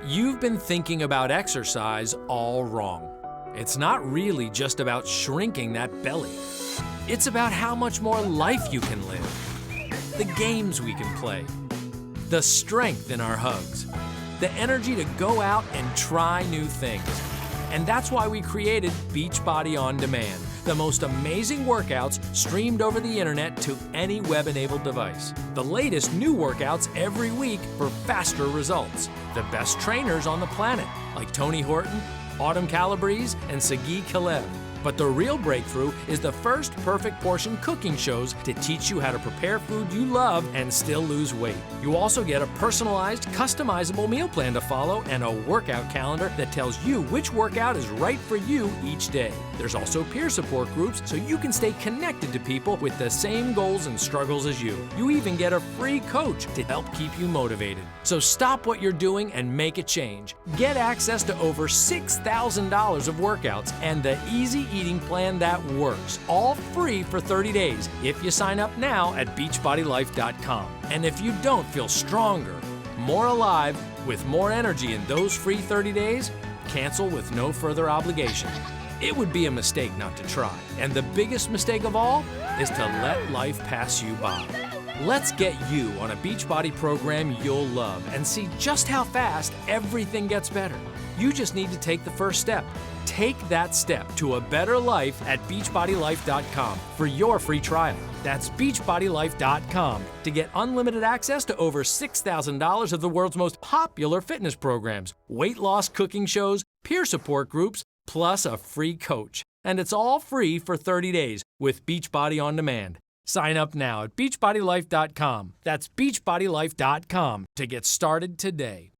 You've been thinking about exercise all wrong. It's not really just about shrinking that belly. It's about how much more life you can live, the games we can play, the strength in our hugs, the energy to go out and try new things. And that's why we created Beachbody On Demand, the most amazing workouts streamed over the internet to any web-enabled device. The latest new workouts every week for faster results. The best trainers on the planet, like Tony Horton, Autumn Calabrese, and Sagi Kalev. But the real breakthrough is the first Perfect Portion cooking shows to teach you how to prepare food you love and still lose weight. You also get a personalized, customizable meal plan to follow and a workout calendar that tells you which workout is right for you each day. There's also peer support groups so you can stay connected to people with the same goals and struggles as you. You even get a free coach to help keep you motivated. So stop what you're doing and make a change. Get access to over $6,000 of workouts and the easy eating plan that works, all free for 30 days if you sign up now at beachbodylife.com. And if you don't feel stronger, more alive, with more energy in those free 30 days, cancel with no further obligation. It would be a mistake not to try. And the biggest mistake of all is to let life pass you by. Let's get you on a Beachbody program you'll love and see just how fast everything gets better. You just need to take the first step. Take that step to a better life at beachbodylife.com for your free trial. That's beachbodylife.com to get unlimited access to over $6,000 of the world's most popular fitness programs, weight loss cooking shows, peer support groups, plus a free coach. And it's all free for 30 days with Beachbody On Demand. Sign up now at beachbodylife.com. That's beachbodylife.com to get started today.